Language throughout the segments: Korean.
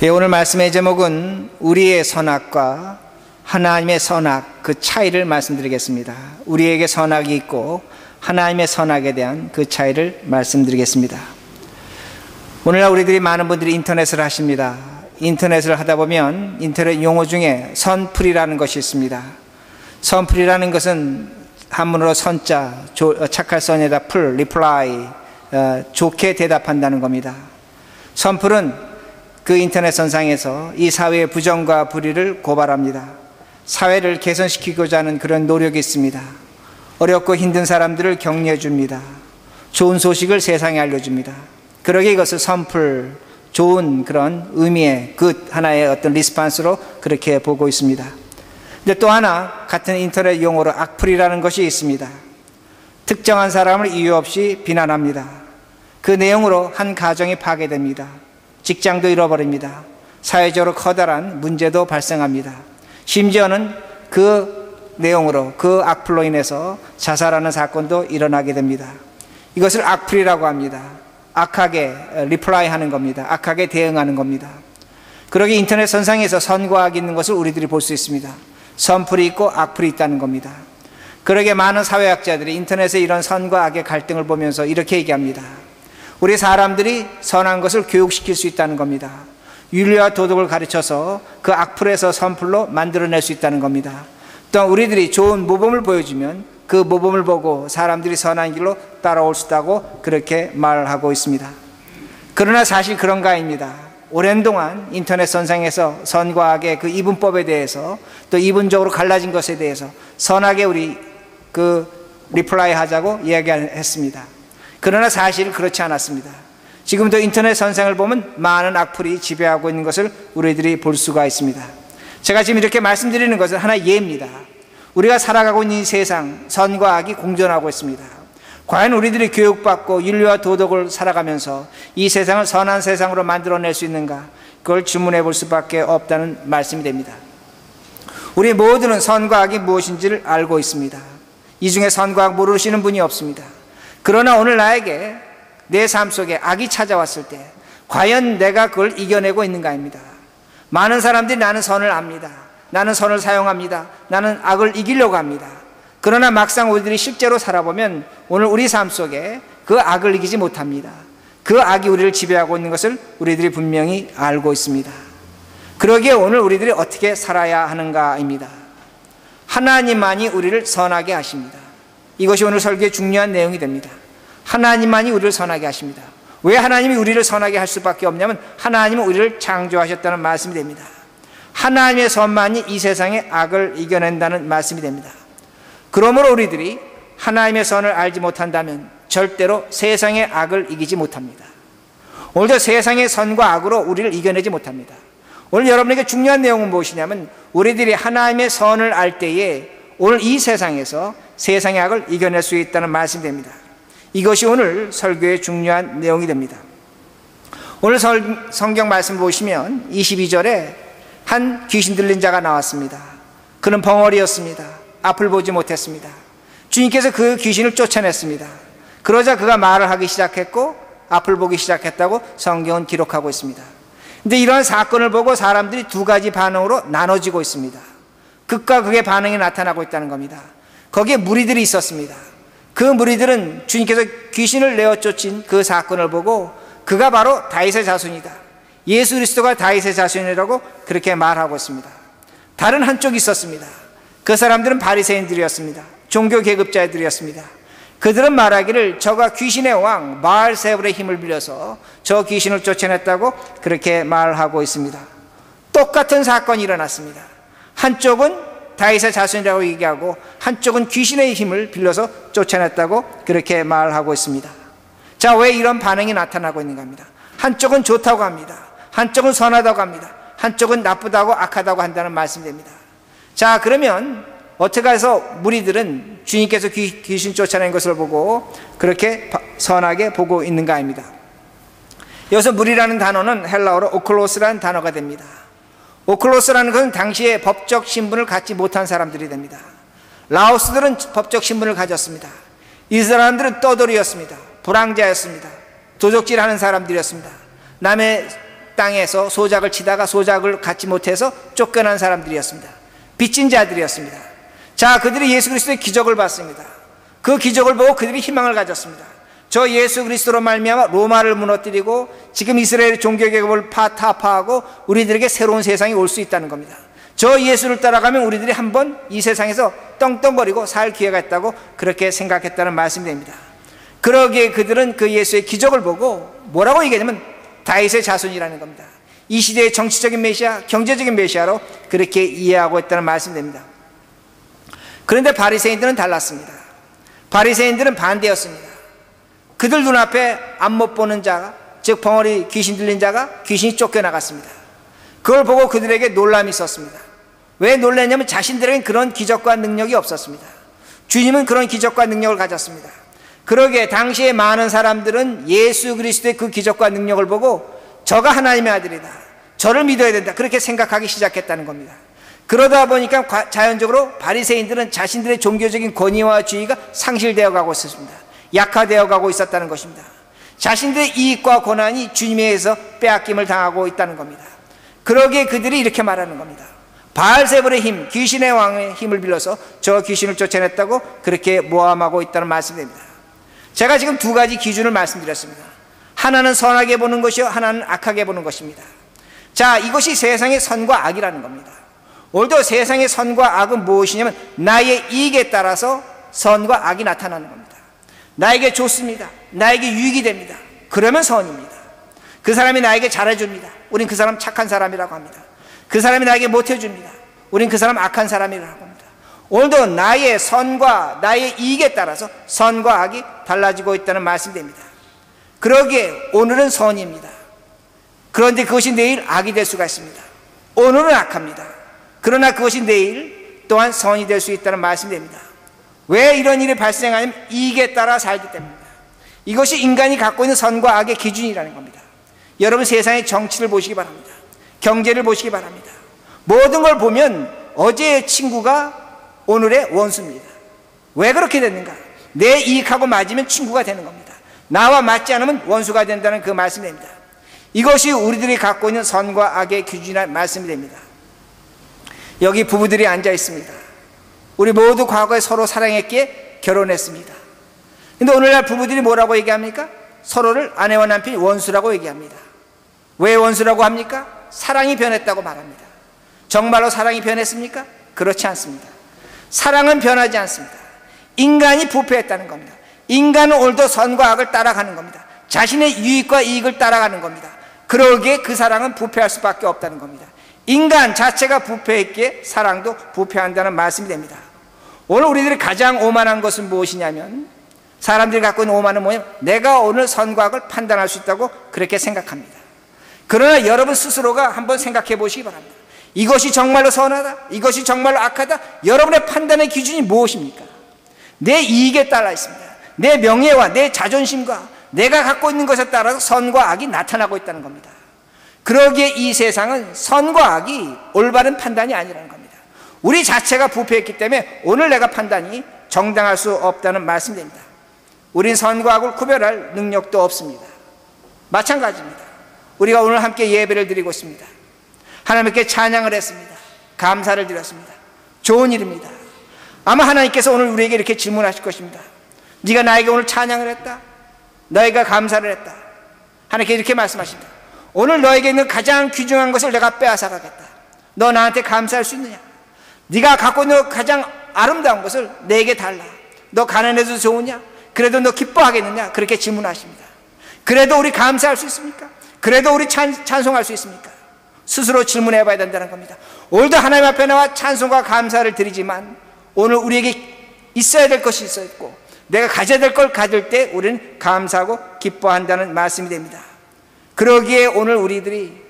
오늘 말씀의 제목은 우리의 선악과 하나님의 선악, 그 차이를 말씀드리겠습니다. 우리에게 선악이 있고 하나님의 선악에 대한 그 차이를 말씀드리겠습니다. 오늘날 우리들이 많은 분들이 인터넷을 하십니다. 인터넷을 하다 보면 인터넷 용어 중에 선풀이라는 것이 있습니다. 선풀이라는 것은 한문으로 선자, 착할 선에다 풀, 리플라이, 좋게 대답한다는 겁니다. 선풀은 그 인터넷 선상에서 이 사회의 부정과 불의를 고발합니다. 사회를 개선시키고자 하는 그런 노력이 있습니다. 어렵고 힘든 사람들을 격려해 줍니다. 좋은 소식을 세상에 알려줍니다. 그러기에 이것을 선풀, 좋은 그런 의미의 그 하나의 어떤 리스판스로 그렇게 보고 있습니다. 근데 또 하나 같은 인터넷 용어로 악플이라는 것이 있습니다. 특정한 사람을 이유 없이 비난합니다. 그 내용으로 한 가정이 파괴됩니다. 직장도 잃어버립니다. 사회적으로 커다란 문제도 발생합니다. 심지어는 그 내용으로, 그 악플로 인해서 자살하는 사건도 일어나게 됩니다. 이것을 악플이라고 합니다. 악하게 리플라이 하는 겁니다. 악하게 대응하는 겁니다. 그러기 인터넷 선상에서 선과 악이 있는 것을 우리들이 볼 수 있습니다. 선풀이 있고 악플이 있다는 겁니다. 그러게 많은 사회학자들이 인터넷에 이런 선과 악의 갈등을 보면서 이렇게 얘기합니다. 우리 사람들이 선한 것을 교육시킬 수 있다는 겁니다. 윤리와 도덕을 가르쳐서 그 악플에서 선풀로 만들어낼 수 있다는 겁니다. 또 우리들이 좋은 모범을 보여주면 그 모범을 보고 사람들이 선한 길로 따라올 수 있다고 그렇게 말하고 있습니다. 그러나 사실 그런가입니다. 오랜 동안 인터넷 선상에서 선과 악의 그 이분법에 대해서 또 이분적으로 갈라진 것에 대해서 선하게 우리 그 리플라이 하자고 이야기했습니다. 그러나 사실 그렇지 않았습니다. 지금도 인터넷 선상을 보면 많은 악플이 지배하고 있는 것을 우리들이 볼 수가 있습니다. 제가 지금 이렇게 말씀드리는 것은 하나의 예입니다. 우리가 살아가고 있는 이 세상, 선과 악이 공존하고 있습니다. 과연 우리들이 교육받고 윤리와 도덕을 살아가면서 이 세상을 선한 세상으로 만들어낼 수 있는가? 그걸 질문해 볼 수밖에 없다는 말씀이 됩니다. 우리 모두는 선과 악이 무엇인지를 알고 있습니다. 이 중에 선과 악 모르시는 분이 없습니다. 그러나 오늘 나에게 내 삶 속에 악이 찾아왔을 때 과연 내가 그걸 이겨내고 있는가입니다. 많은 사람들이 나는 선을 압니다. 나는 선을 사용합니다. 나는 악을 이기려고 합니다. 그러나 막상 우리들이 실제로 살아보면 오늘 우리 삶 속에 그 악을 이기지 못합니다. 그 악이 우리를 지배하고 있는 것을 우리들이 분명히 알고 있습니다. 그러기에 오늘 우리들이 어떻게 살아야 하는가입니다. 하나님만이 우리를 선하게 하십니다. 이것이 오늘 설교의 중요한 내용이 됩니다. 하나님만이 우리를 선하게 하십니다. 왜 하나님이 우리를 선하게 할 수밖에 없냐면 하나님은 우리를 창조하셨다는 말씀이 됩니다. 하나님의 선만이 이 세상의 악을 이겨낸다는 말씀이 됩니다. 그러므로 우리들이 하나님의 선을 알지 못한다면 절대로 세상의 악을 이기지 못합니다. 오늘도 세상의 선과 악으로 우리를 이겨내지 못합니다. 오늘 여러분에게 중요한 내용은 무엇이냐면 우리들이 하나님의 선을 알 때에 오늘 이 세상에서 세상의 악을 이겨낼 수 있다는 말씀이 됩니다. 이것이 오늘 설교의 중요한 내용이 됩니다. 오늘 성경 말씀 보시면 22절에 한 귀신 들린 자가 나왔습니다. 그는 벙어리였습니다. 앞을 보지 못했습니다. 주님께서 그 귀신을 쫓아냈습니다. 그러자 그가 말을 하기 시작했고 앞을 보기 시작했다고 성경은 기록하고 있습니다. 그런데 이러한 사건을 보고 사람들이 두 가지 반응으로 나눠지고 있습니다. 극과 극의 반응이 나타나고 있다는 겁니다. 거기에 무리들이 있었습니다. 그 무리들은 주님께서 귀신을 내어 쫓은 그 사건을 보고 그가 바로 다윗의 자손이다. 예수 그리스도가 다윗의 자손이라고 그렇게 말하고 있습니다. 다른 한쪽이 있었습니다. 그 사람들은 바리새인들이었습니다. 종교 계급자들이었습니다. 그들은 말하기를 저가 귀신의 왕 바알세불의 힘을 빌려서 저 귀신을 쫓아냈다고 그렇게 말하고 있습니다. 똑같은 사건이 일어났습니다. 한쪽은 다윗의 자손이라고 얘기하고 한쪽은 귀신의 힘을 빌려서 쫓아냈다고 그렇게 말하고 있습니다. 자, 왜 이런 반응이 나타나고 있는가 합니다. 한쪽은 좋다고 합니다. 한쪽은 선하다고 합니다. 한쪽은 나쁘다고 악하다고 한다는 말씀입니다. 자, 그러면 어떻게 해서 무리들은 주님께서 귀신 쫓아낸 것을 보고 그렇게 선하게 보고 있는가 합니다. 여기서 무리라는 단어는 헬라어로 오클로스라는 단어가 됩니다. 오클로스라는 것은 당시에 법적 신분을 갖지 못한 사람들이 됩니다. 라오스들은 법적 신분을 가졌습니다. 이 사람들은 떠돌이였습니다. 불황자였습니다. 도적질하는 사람들이었습니다. 남의 땅에서 소작을 치다가 소작을 갖지 못해서 쫓겨난 사람들이었습니다. 빚진 자들이었습니다. 자, 그들이 예수 그리스도의 기적을 봤습니다. 그 기적을 보고 그들이 희망을 가졌습니다. 저 예수 그리스도로 말미암아 로마를 무너뜨리고 지금 이스라엘의 종교개혁을 타파하고 우리들에게 새로운 세상이 올 수 있다는 겁니다. 저 예수를 따라가면 우리들이 한번 이 세상에서 떵떵거리고 살 기회가 있다고 그렇게 생각했다는 말씀이 됩니다. 그러기에 그들은 그 예수의 기적을 보고 뭐라고 얘기하냐면 다윗의 자손이라는 겁니다. 이 시대의 정치적인 메시아, 경제적인 메시아로 그렇게 이해하고 있다는 말씀이 됩니다. 그런데 바리새인들은 달랐습니다. 바리새인들은 반대였습니다. 그들 눈앞에 안 못 보는 자가, 즉 벙어리 귀신 들린 자가 귀신이 쫓겨나갔습니다. 그걸 보고 그들에게 놀람이 있었습니다. 왜 놀랐냐면 자신들에겐 그런 기적과 능력이 없었습니다. 주님은 그런 기적과 능력을 가졌습니다. 그러기에 당시에 많은 사람들은 예수 그리스도의 그 기적과 능력을 보고 저가 하나님의 아들이다, 저를 믿어야 된다, 그렇게 생각하기 시작했다는 겁니다. 그러다 보니까 자연적으로 바리새인들은 자신들의 종교적인 권위와 지위가 상실되어 가고 있었습니다. 약화되어 가고 있었다는 것입니다. 자신들의 이익과 고난이 주님에 의해서 빼앗김을 당하고 있다는 겁니다. 그러기에 그들이 이렇게 말하는 겁니다. 바알세불의 힘, 귀신의 왕의 힘을 빌려서 저 귀신을 쫓아냈다고 그렇게 모함하고 있다는 말씀입니다. 제가 지금 두 가지 기준을 말씀드렸습니다. 하나는 선하게 보는 것이요, 하나는 악하게 보는 것입니다. 자, 이것이 세상의 선과 악이라는 겁니다. 오늘도 세상의 선과 악은 무엇이냐면 나의 이익에 따라서 선과 악이 나타나는 겁니다. 나에게 좋습니다. 나에게 유익이 됩니다. 그러면 선입니다. 그 사람이 나에게 잘해줍니다. 우린 그 사람 착한 사람이라고 합니다. 그 사람이 나에게 못해줍니다. 우린 그 사람 악한 사람이라고 합니다. 오늘도 나의 선과 나의 이익에 따라서 선과 악이 달라지고 있다는 말씀입니다. 그러기에 오늘은 선입니다. 그런데 그것이 내일 악이 될 수가 있습니다. 오늘은 악합니다. 그러나 그것이 내일 또한 선이 될 수 있다는 말씀입니다. 왜 이런 일이 발생하냐면 이익에 따라 살기 때문입니다. 이것이 인간이 갖고 있는 선과 악의 기준이라는 겁니다. 여러분 세상의 정치를 보시기 바랍니다. 경제를 보시기 바랍니다. 모든 걸 보면 어제의 친구가 오늘의 원수입니다. 왜 그렇게 됐는가? 내 이익하고 맞으면 친구가 되는 겁니다. 나와 맞지 않으면 원수가 된다는 그 말씀입니다. 이것이 우리들이 갖고 있는 선과 악의 기준이라는 말씀이 됩니다. 여기 부부들이 앉아 있습니다. 우리 모두 과거에 서로 사랑했기에 결혼했습니다. 근데 오늘날 부부들이 뭐라고 얘기합니까? 서로를 아내와 남편이 원수라고 얘기합니다. 왜 원수라고 합니까? 사랑이 변했다고 말합니다. 정말로 사랑이 변했습니까? 그렇지 않습니다. 사랑은 변하지 않습니다. 인간이 부패했다는 겁니다. 인간은 오늘도 선과 악을 따라가는 겁니다. 자신의 유익과 이익을 따라가는 겁니다. 그러기에 그 사랑은 부패할 수밖에 없다는 겁니다. 인간 자체가 부패했기에 사랑도 부패한다는 말씀이 됩니다. 오늘 우리들이 가장 오만한 것은 무엇이냐면 사람들이 갖고 있는 오만은 뭐냐면 내가 오늘 선과 악을 판단할 수 있다고 그렇게 생각합니다. 그러나 여러분 스스로가 한번 생각해 보시기 바랍니다. 이것이 정말로 선하다, 이것이 정말로 악하다, 여러분의 판단의 기준이 무엇입니까? 내 이익에 따라 있습니다. 내 명예와 내 자존심과 내가 갖고 있는 것에 따라서 선과 악이 나타나고 있다는 겁니다. 그러기에 이 세상은 선과 악이 올바른 판단이 아니라는 겁니다. 우리 자체가 부패했기 때문에 오늘 내가 판단이 정당할 수 없다는 말씀입니다. 우린 선과 악을 구별할 능력도 없습니다. 마찬가지입니다. 우리가 오늘 함께 예배를 드리고 있습니다. 하나님께 찬양을 했습니다. 감사를 드렸습니다. 좋은 일입니다. 아마 하나님께서 오늘 우리에게 이렇게 질문하실 것입니다. 네가 나에게 오늘 찬양을 했다, 너희가 감사를 했다. 하나님께 이렇게 말씀하십니다. 오늘 너에게 있는 가장 귀중한 것을 내가 빼앗아 가겠다. 너 나한테 감사할 수 있느냐? 네가 갖고 있는 가장 아름다운 것을 내게 달라. 너 가난해도 좋으냐? 그래도 너 기뻐하겠느냐? 그렇게 질문하십니다. 그래도 우리 감사할 수 있습니까? 그래도 우리 찬송할 수 있습니까? 스스로 질문해 봐야 된다는 겁니다. 오늘도 하나님 앞에 나와 찬송과 감사를 드리지만 오늘 우리에게 있어야 될 것이 있어 있고 내가 가져야 될 걸 가질 때 우리는 감사하고 기뻐한다는 말씀이 됩니다. 그러기에 오늘 우리들이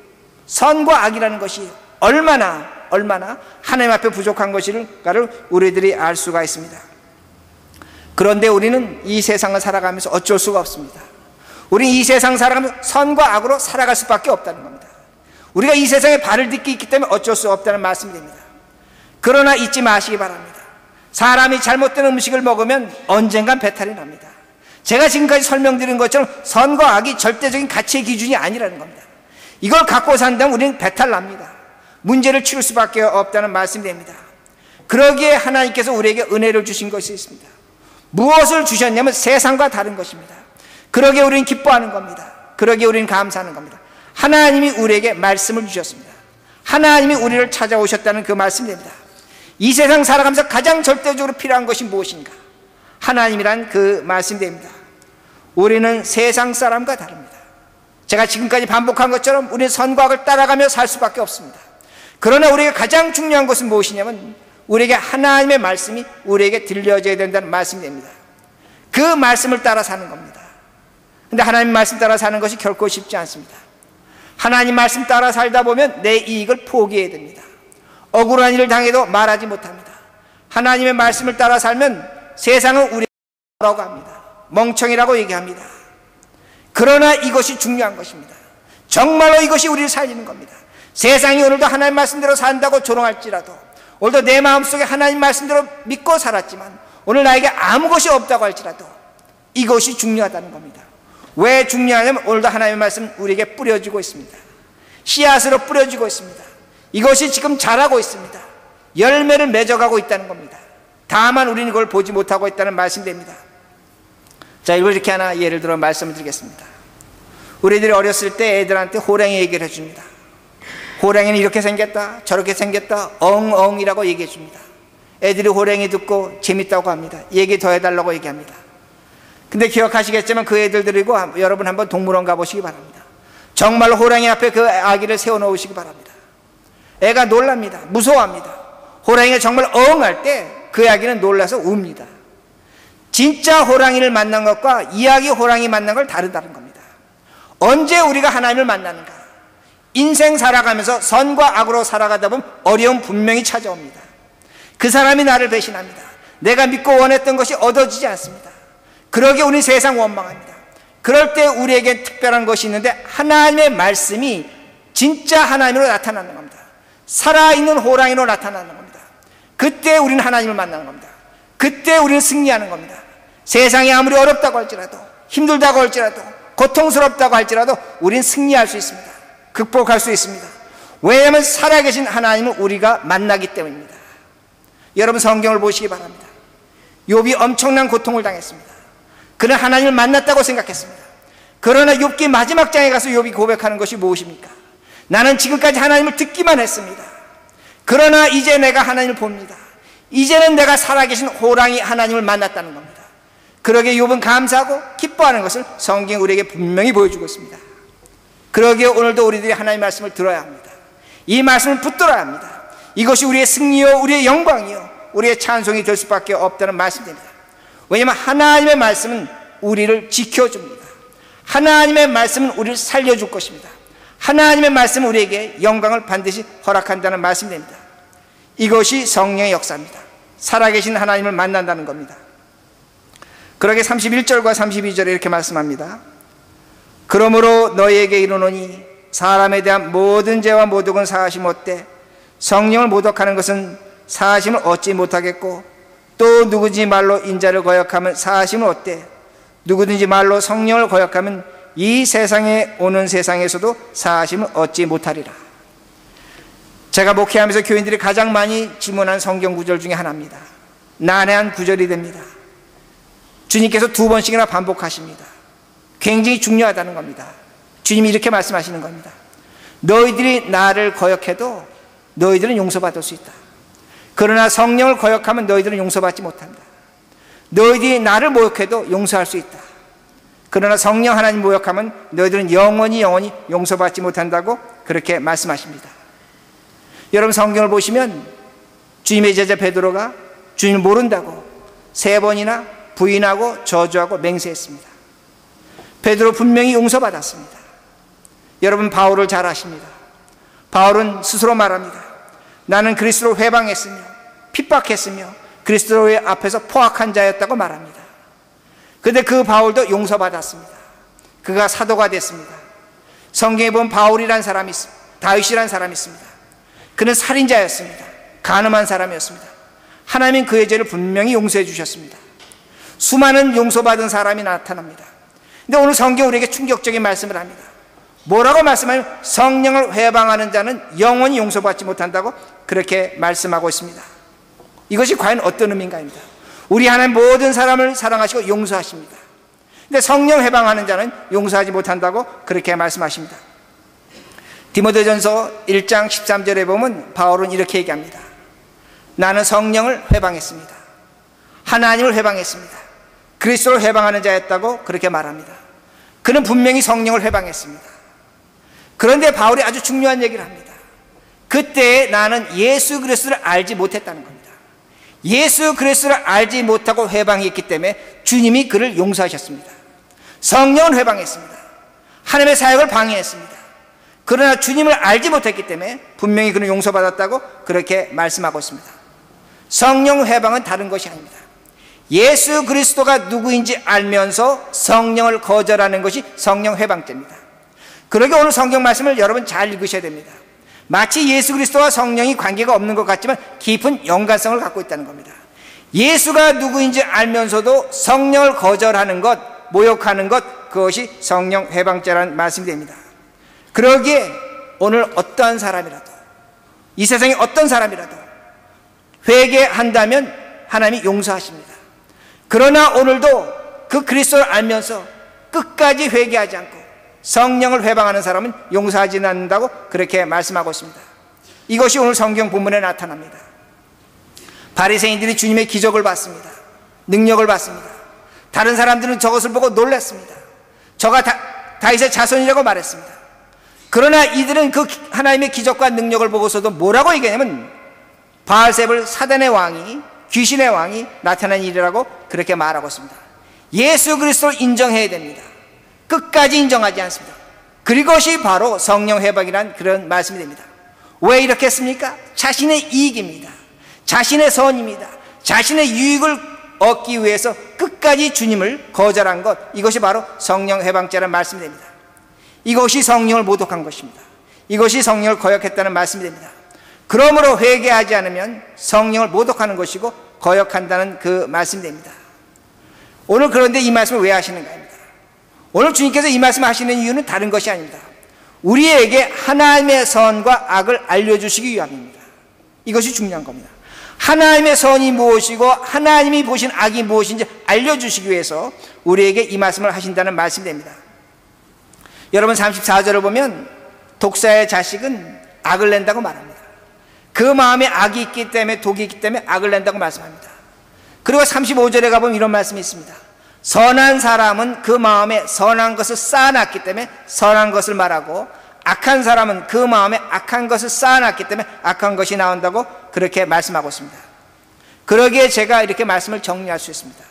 선과 악이라는 것이 얼마나 하나님 앞에 부족한 것인가를 우리들이 알 수가 있습니다. 그런데 우리는 이 세상을 살아가면서 어쩔 수가 없습니다. 우리는 이 세상 살아가면서 선과 악으로 살아갈 수밖에 없다는 겁니다. 우리가 이 세상에 발을 딛기 있기 때문에 어쩔 수 없다는 말씀이 됩니다. 그러나 잊지 마시기 바랍니다. 사람이 잘못된 음식을 먹으면 언젠간 배탈이 납니다. 제가 지금까지 설명드린 것처럼 선과 악이 절대적인 가치의 기준이 아니라는 겁니다. 이걸 갖고 산다면 우리는 배탈납니다. 문제를 치울 수밖에 없다는 말씀이 됩니다. 그러기에 하나님께서 우리에게 은혜를 주신 것이 있습니다. 무엇을 주셨냐면 세상과 다른 것입니다. 그러기에 우리는 기뻐하는 겁니다. 그러기에 우리는 감사하는 겁니다. 하나님이 우리에게 말씀을 주셨습니다. 하나님이 우리를 찾아오셨다는 그 말씀입니다. 이 세상 살아가면서 가장 절대적으로 필요한 것이 무엇인가? 하나님이란 그 말씀입니다. 우리는 세상 사람과 다릅니다. 제가 지금까지 반복한 것처럼 우리는 선과 악을 따라가며 살 수밖에 없습니다. 그러나 우리에게 가장 중요한 것은 무엇이냐면 우리에게 하나님의 말씀이 우리에게 들려져야 된다는 말씀입니다. 그 말씀을 따라 사는 겁니다. 그런데 하나님 말씀 따라 사는 것이 결코 쉽지 않습니다. 하나님 말씀 따라 살다 보면 내 이익을 포기해야 됩니다. 억울한 일을 당해도 말하지 못합니다. 하나님의 말씀을 따라 살면 세상은 우리에게 뭐라고 합니다. 멍청이라고 얘기합니다. 그러나 이것이 중요한 것입니다. 정말로 이것이 우리를 살리는 겁니다. 세상이 오늘도 하나님 말씀대로 산다고 조롱할지라도, 오늘도 내 마음속에 하나님 말씀대로 믿고 살았지만 오늘 나에게 아무 것이 없다고 할지라도 이것이 중요하다는 겁니다. 왜 중요하냐면 오늘도 하나님의 말씀 우리에게 뿌려지고 있습니다. 씨앗으로 뿌려지고 있습니다. 이것이 지금 자라고 있습니다. 열매를 맺어가고 있다는 겁니다. 다만 우리는 이걸 보지 못하고 있다는 말씀입니다. 자, 이렇게 하나 예를 들어 말씀을 드리겠습니다. 우리들이 어렸을 때 애들한테 호랑이 얘기를 해줍니다. 호랑이는 이렇게 생겼다, 저렇게 생겼다, 엉엉이라고 얘기해 줍니다. 애들이 호랑이 듣고 재밌다고 합니다. 얘기 더 해달라고 얘기합니다. 근데 기억하시겠지만 그 애들 데리고 여러분 한번 동물원 가보시기 바랍니다. 정말 호랑이 앞에 그 아기를 세워놓으시기 바랍니다. 애가 놀랍니다. 무서워합니다. 호랑이가 정말 엉할 때 그 아기는 놀라서 웁니다. 진짜 호랑이를 만난 것과 이야기 호랑이 만난 걸 다르다는 겁니다. 언제 우리가 하나님을 만나는가? 인생 살아가면서 선과 악으로 살아가다 보면 어려움 분명히 찾아옵니다. 그 사람이 나를 배신합니다. 내가 믿고 원했던 것이 얻어지지 않습니다. 그러기에 우리 세상 원망합니다. 그럴 때 우리에게 특별한 것이 있는데 하나님의 말씀이 진짜 하나님으로 나타나는 겁니다. 살아있는 호랑이로 나타나는 겁니다. 그때 우리는 하나님을 만나는 겁니다. 그때 우리는 승리하는 겁니다. 세상이 아무리 어렵다고 할지라도, 힘들다고 할지라도, 고통스럽다고 할지라도 우리는 승리할 수 있습니다. 극복할 수 있습니다. 왜냐하면 살아계신 하나님을 우리가 만나기 때문입니다. 여러분 성경을 보시기 바랍니다. 욥이 엄청난 고통을 당했습니다. 그는 하나님을 만났다고 생각했습니다. 그러나 욥기 마지막 장에 가서 욥이 고백하는 것이 무엇입니까? 나는 지금까지 하나님을 듣기만 했습니다. 그러나 이제 내가 하나님을 봅니다. 이제는 내가 살아계신 호랑이 하나님을 만났다는 겁니다. 그러기에 욥은 감사하고 기뻐하는 것을 성경이 우리에게 분명히 보여주고 있습니다. 그러기에 오늘도 우리들이 하나님의 말씀을 들어야 합니다. 이 말씀을 붙들어야 합니다. 이것이 우리의 승리요, 우리의 영광이요, 우리의 찬송이 될 수밖에 없다는 말씀입니다. 왜냐하면 하나님의 말씀은 우리를 지켜줍니다. 하나님의 말씀은 우리를 살려줄 것입니다. 하나님의 말씀은 우리에게 영광을 반드시 허락한다는 말씀입니다. 이것이 성령의 역사입니다. 살아계신 하나님을 만난다는 겁니다. 그러게 31절과 32절에 이렇게 말씀합니다. 그러므로 너희에게 이르노니 사람에 대한 모든 죄와 모독은 사하심 못돼 성령을 모독하는 것은 사하심을 얻지 못하겠고 또 누구든지 말로 인자를 거역하면 사하심을 얻되 누구든지 말로 성령을 거역하면 이 세상에 오는 세상에서도 사하심을 얻지 못하리라. 제가 목회하면서 교인들이 가장 많이 질문한 성경 구절 중에 하나입니다. 난해한 구절이 됩니다. 주님께서 2번씩이나 반복하십니다. 굉장히 중요하다는 겁니다. 주님이 이렇게 말씀하시는 겁니다. 너희들이 나를 거역해도 너희들은 용서받을 수 있다. 그러나 성령을 거역하면 너희들은 용서받지 못한다. 너희들이 나를 모욕해도 용서할 수 있다. 그러나 성령 하나님 모욕하면 너희들은 영원히 용서받지 못한다고 그렇게 말씀하십니다. 여러분 성경을 보시면 주님의 제자 베드로가 주님을 모른다고 3번이나 부인하고 저주하고 맹세했습니다. 베드로 분명히 용서받았습니다. 여러분 바울을 잘 아십니다. 바울은 스스로 말합니다. 나는 그리스도를 회방했으며 핍박했으며 그리스도의 앞에서 포악한 자였다고 말합니다. 그런데 그 바울도 용서받았습니다. 그가 사도가 됐습니다. 성경에 보면 바울이라는 사람이 있습니다. 다윗이라는 사람이 있습니다. 그는 살인자였습니다. 간음한 사람이었습니다. 하나님은 그의 죄를 분명히 용서해 주셨습니다. 수많은 용서받은 사람이 나타납니다. 근데 오늘 성경 우리에게 충격적인 말씀을 합니다. 뭐라고 말씀하면 성령을 회방하는 자는 영원히 용서받지 못한다고 그렇게 말씀하고 있습니다. 이것이 과연 어떤 의미인가입니다. 우리 하나님 모든 사람을 사랑하시고 용서하십니다. 근데 성령 회방하는 자는 용서하지 못한다고 그렇게 말씀하십니다. 디모데전서 1장 13절에 보면 바울은 이렇게 얘기합니다. 나는 성령을 회방했습니다. 하나님을 회방했습니다. 그리스도를 회방하는 자였다고 그렇게 말합니다. 그는 분명히 성령을 회방했습니다. 그런데 바울이 아주 중요한 얘기를 합니다. 그때 나는 예수 그리스도를 알지 못했다는 겁니다. 예수 그리스도를 알지 못하고 회방했기 때문에 주님이 그를 용서하셨습니다. 성령은 회방했습니다. 하나님의 사역을 방해했습니다. 그러나 주님을 알지 못했기 때문에 분명히 그는 용서받았다고 그렇게 말씀하고 있습니다. 성령 회방은 다른 것이 아닙니다. 예수 그리스도가 누구인지 알면서 성령을 거절하는 것이 성령 회방죄입니다. 그러게 오늘 성경 말씀을 여러분 잘 읽으셔야 됩니다. 마치 예수 그리스도와 성령이 관계가 없는 것 같지만 깊은 연관성을 갖고 있다는 겁니다. 예수가 누구인지 알면서도 성령을 거절하는 것, 모욕하는 것, 그것이 성령 회방죄라는 말씀이 됩니다. 그러기에 오늘 어떠한 사람이라도, 이 세상에 어떤 사람이라도 회개한다면 하나님이 용서하십니다. 그러나 오늘도 그 그리스도를 알면서 끝까지 회개하지 않고 성령을 회방하는 사람은 용서하지 않는다고 그렇게 말씀하고 있습니다. 이것이 오늘 성경 본문에 나타납니다. 바리새인들이 주님의 기적을 봤습니다. 능력을 봤습니다. 다른 사람들은 저것을 보고 놀랐습니다. 저가 다윗의 자손이라고 말했습니다. 그러나 이들은 그 하나님의 기적과 능력을 보고서도 뭐라고 얘기하냐면 바알세불 사단의 왕이, 귀신의 왕이 나타난 일이라고 그렇게 말하고 있습니다. 예수 그리스도를 인정해야 됩니다. 끝까지 인정하지 않습니다. 그것이 바로 성령 회복이라는 그런 말씀이 됩니다. 왜 이렇게 했습니까? 자신의 이익입니다. 자신의 선입니다. 자신의 유익을 얻기 위해서 끝까지 주님을 거절한 것, 이것이 바로 성령 회방죄라는 말씀이 됩니다. 이것이 성령을 모독한 것입니다. 이것이 성령을 거역했다는 말씀이 됩니다. 그러므로 회개하지 않으면 성령을 모독하는 것이고 거역한다는 그 말씀이 됩니다. 오늘 그런데 이 말씀을 왜 하시는가 합니다. 오늘 주님께서 이 말씀을 하시는 이유는 다른 것이 아닙니다. 우리에게 하나님의 선과 악을 알려주시기 위함입니다. 이것이 중요한 겁니다. 하나님의 선이 무엇이고 하나님이 보신 악이 무엇인지 알려주시기 위해서 우리에게 이 말씀을 하신다는 말씀이 됩니다. 여러분 34절을 보면 독사의 자식은 악을 낸다고 말합니다. 그 마음에 악이 있기 때문에, 독이 있기 때문에 악을 낸다고 말씀합니다. 그리고 35절에 가보면 이런 말씀이 있습니다. 선한 사람은 그 마음에 선한 것을 쌓아놨기 때문에 선한 것을 말하고, 악한 사람은 그 마음에 악한 것을 쌓아놨기 때문에 악한 것이 나온다고 그렇게 말씀하고 있습니다. 그러기에 제가 이렇게 말씀을 정리할 수 있습니다.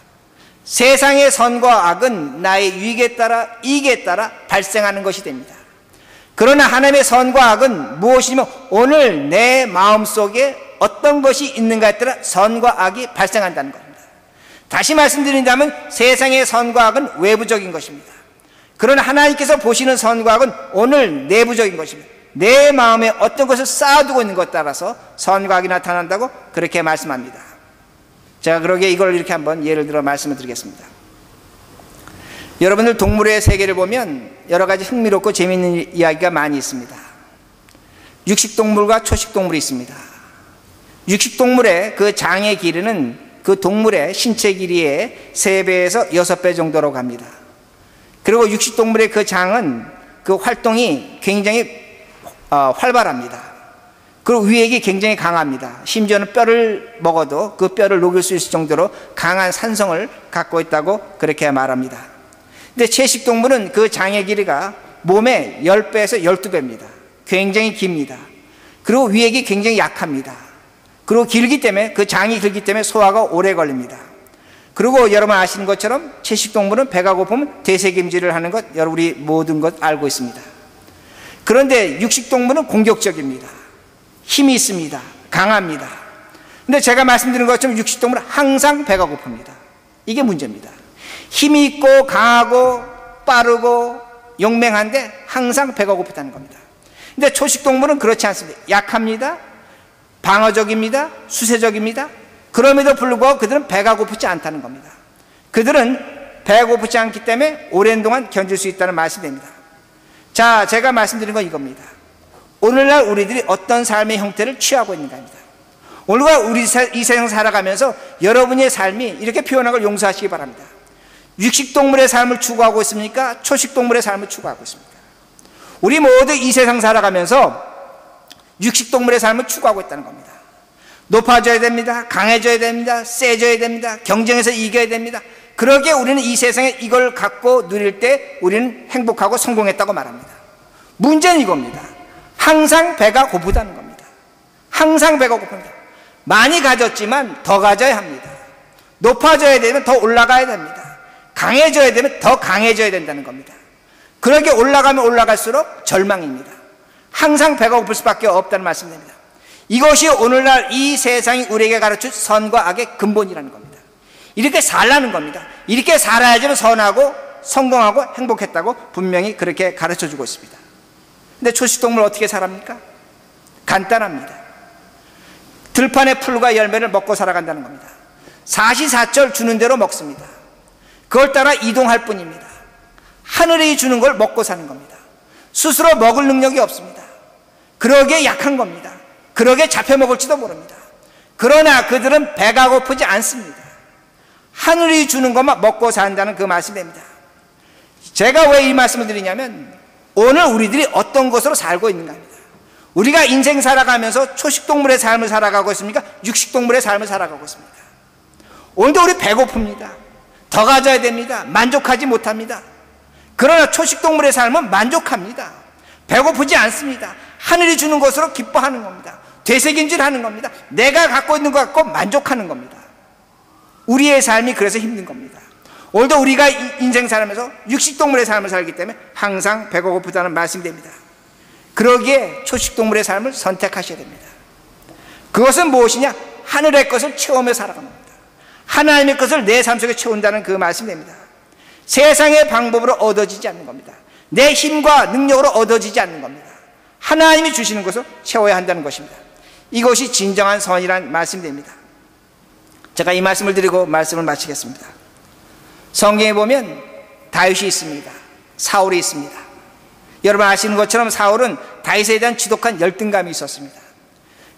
세상의 선과 악은 나의 유익에 따라, 이익에 따라 발생하는 것이 됩니다. 그러나 하나님의 선과 악은 무엇이냐면 오늘 내 마음속에 어떤 것이 있는가에 따라 선과 악이 발생한다는 겁니다. 다시 말씀드린다면 세상의 선과 악은 외부적인 것입니다. 그러나 하나님께서 보시는 선과 악은 오늘 내부적인 것입니다. 내 마음에 어떤 것을 쌓아두고 있는 것에 따라서 선과 악이 나타난다고 그렇게 말씀합니다. 제가 그러기에 이걸 이렇게 한번 예를 들어 말씀을 드리겠습니다. 여러분들 동물의 세계를 보면 여러 가지 흥미롭고 재미있는 이야기가 많이 있습니다. 육식동물과 초식동물이 있습니다. 육식동물의 그 장의 길이는 그 동물의 신체 길이의 3배에서 6배 정도로 갑니다. 그리고 육식동물의 그 장은 그 활동이 굉장히 활발합니다. 그리고 위액이 굉장히 강합니다. 심지어는 뼈를 먹어도 그 뼈를 녹일 수 있을 정도로 강한 산성을 갖고 있다고 그렇게 말합니다. 근데 채식동물은 그 장의 길이가 몸의 10배에서 12배입니다. 굉장히 깁니다. 그리고 위액이 굉장히 약합니다. 그리고 길기 때문에, 그 장이 길기 때문에 소화가 오래 걸립니다. 그리고 여러분 아시는 것처럼 채식동물은 배가 고프면 되새김질을 하는 것, 우리 모든 것 알고 있습니다. 그런데 육식동물은 공격적입니다. 힘이 있습니다. 강합니다. 근데 제가 말씀드린 것처럼 육식동물은 항상 배가 고픕니다. 이게 문제입니다. 힘이 있고 강하고 빠르고 용맹한데 항상 배가 고프다는 겁니다. 근데 초식동물은 그렇지 않습니다. 약합니다. 방어적입니다. 수세적입니다. 그럼에도 불구하고 그들은 배가 고프지 않다는 겁니다. 그들은 배가 고프지 않기 때문에 오랜 동안 견딜 수 있다는 말씀이 됩니다. 자, 제가 말씀드린 건 이겁니다. 오늘날 우리들이 어떤 삶의 형태를 취하고 있는가입니다. 오늘날 우리 이 세상 살아가면서 여러분의 삶이 이렇게 표현한 걸 용서하시기 바랍니다. 육식동물의 삶을 추구하고 있습니까? 초식동물의 삶을 추구하고 있습니까? 우리 모두 이 세상 살아가면서 육식동물의 삶을 추구하고 있다는 겁니다. 높아져야 됩니다. 강해져야 됩니다. 세져야 됩니다. 경쟁에서 이겨야 됩니다. 그러기에 우리는 이 세상에 이걸 갖고 누릴 때 우리는 행복하고 성공했다고 말합니다. 문제는 이겁니다. 항상 배가 고프다는 겁니다. 항상 배가 고픕니다. 많이 가졌지만 더 가져야 합니다. 높아져야 되면 더 올라가야 됩니다. 강해져야 되면 더 강해져야 된다는 겁니다. 그러게 올라가면 올라갈수록 절망입니다. 항상 배가 고플 수밖에 없다는 말씀입니다. 이것이 오늘날 이 세상이 우리에게 가르칠 선과 악의 근본이라는 겁니다. 이렇게 살라는 겁니다. 이렇게 살아야지만 선하고 성공하고 행복했다고 분명히 그렇게 가르쳐주고 있습니다. 근데 초식동물 어떻게 살합니까? 간단합니다. 들판의 풀과 열매를 먹고 살아간다는 겁니다. 사시사철 주는 대로 먹습니다. 그걸 따라 이동할 뿐입니다. 하늘이 주는 걸 먹고 사는 겁니다. 스스로 먹을 능력이 없습니다. 그러기에 약한 겁니다. 그러기에 잡혀먹을지도 모릅니다. 그러나 그들은 배가 고프지 않습니다. 하늘이 주는 것만 먹고 산다는 그 말씀이 됩니다. 제가 왜 이 말씀을 드리냐면 오늘 우리들이 어떤 것으로 살고 있는가 합니다. 우리가 인생 살아가면서 초식동물의 삶을 살아가고 있습니까? 육식동물의 삶을 살아가고 있습니까? 오늘도 우리 배고픕니다. 더 가져야 됩니다. 만족하지 못합니다. 그러나 초식동물의 삶은 만족합니다. 배고프지 않습니다. 하늘이 주는 것으로 기뻐하는 겁니다. 되새김질하는 겁니다. 내가 갖고 있는 것 갖고 만족하는 겁니다. 우리의 삶이 그래서 힘든 겁니다. 오늘도 우리가 인생 살면서 육식동물의 삶을 살기 때문에 항상 배가 고프다는 말씀이 됩니다. 그러기에 초식동물의 삶을 선택하셔야 됩니다. 그것은 무엇이냐? 하늘의 것을 채우며 살아가는 겁니다. 하나님의 것을 내 삶 속에 채운다는 그 말씀이 됩니다. 세상의 방법으로 얻어지지 않는 겁니다. 내 힘과 능력으로 얻어지지 않는 겁니다. 하나님이 주시는 것을 채워야 한다는 것입니다. 이것이 진정한 선이라는 말씀이 됩니다. 제가 이 말씀을 드리고 말씀을 마치겠습니다. 성경에 보면 다윗이 있습니다. 사울이 있습니다. 여러분 아시는 것처럼 사울은 다윗에 대한 지독한 열등감이 있었습니다.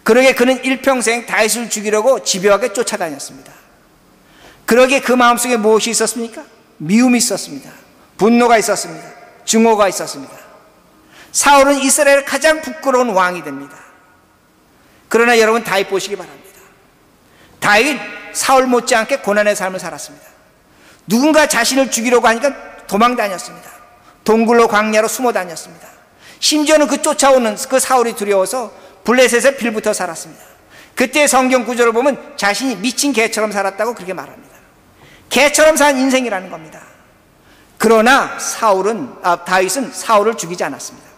그러기에 그는 일평생 다윗을 죽이려고 집요하게 쫓아다녔습니다. 그러기에 그 마음속에 무엇이 있었습니까? 미움이 있었습니다. 분노가 있었습니다. 증오가 있었습니다. 사울은 이스라엘의 가장 부끄러운 왕이 됩니다. 그러나 여러분 다윗 보시기 바랍니다. 다윗 사울 못지않게 고난의 삶을 살았습니다. 누군가 자신을 죽이려고 하니까 도망 다녔습니다. 동굴로 광야로 숨어 다녔습니다. 심지어는 그 쫓아오는 그 사울이 두려워서 블레셋에 빌부터 살았습니다. 그때 성경 구절을 보면 자신이 미친 개처럼 살았다고 그렇게 말합니다. 개처럼 산 인생이라는 겁니다. 그러나 다윗은 사울을 죽이지 않았습니다.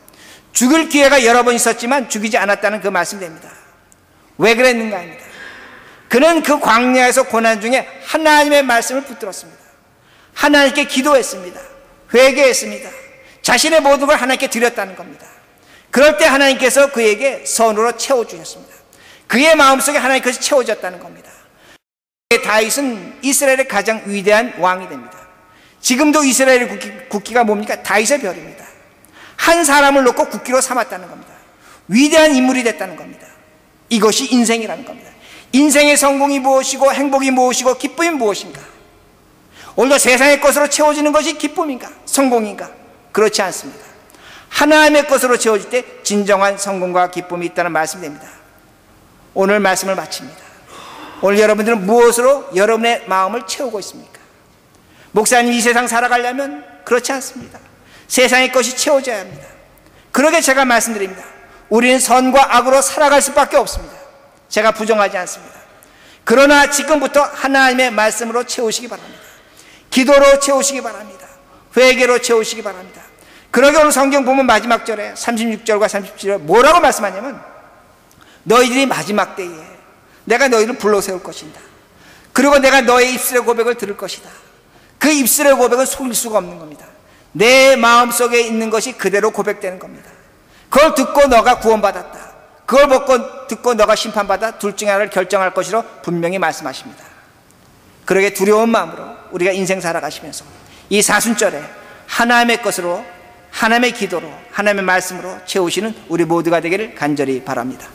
죽을 기회가 여러 번 있었지만 죽이지 않았다는 그 말씀이 됩니다. 왜 그랬는가 합니다. 그는 그 광야에서 고난 중에 하나님의 말씀을 붙들었습니다. 하나님께 기도했습니다. 회개했습니다. 자신의 모든 걸 하나님께 드렸다는 겁니다. 그럴 때 하나님께서 그에게 선으로 채워주셨습니다. 그의 마음속에 하나님께서 채워졌다는 겁니다. 다윗은 이스라엘의 가장 위대한 왕이 됩니다. 지금도 이스라엘의 국기가 뭡니까? 다윗의 별입니다. 한 사람을 놓고 국기로 삼았다는 겁니다. 위대한 인물이 됐다는 겁니다. 이것이 인생이라는 겁니다. 인생의 성공이 무엇이고 행복이 무엇이고 기쁨이 무엇인가? 오늘도 세상의 것으로 채워지는 것이 기쁨인가? 성공인가? 그렇지 않습니다. 하나님의 것으로 채워질 때 진정한 성공과 기쁨이 있다는 말씀이 됩니다. 오늘 말씀을 마칩니다. 오늘 여러분들은 무엇으로 여러분의 마음을 채우고 있습니까? 목사님 이 세상 살아가려면 그렇지 않습니다. 세상의 것이 채워져야 합니다. 그러게 제가 말씀드립니다. 우리는 선과 악으로 살아갈 수밖에 없습니다. 제가 부정하지 않습니다. 그러나 지금부터 하나님의 말씀으로 채우시기 바랍니다. 기도로 채우시기 바랍니다. 회개로 채우시기 바랍니다. 그러게 오늘 성경 보면 마지막 절에 36절과 37절 뭐라고 말씀하냐면 너희들이 마지막 때에 내가 너희를 불러세울 것이다. 그리고 내가 너의 입술의 고백을 들을 것이다. 그 입술의 고백은 속일 수가 없는 겁니다. 내 마음속에 있는 것이 그대로 고백되는 겁니다. 그걸 듣고 너가 구원받았다. 그걸 듣고 너가 심판받아 둘 중에 하나를 결정할 것이로 분명히 말씀하십니다. 그러게 두려운 마음으로 우리가 인생 살아가시면서 이 사순절에 하나님의 것으로 하나님의 기도로 하나님의 말씀으로 채우시는 우리 모두가 되기를 간절히 바랍니다.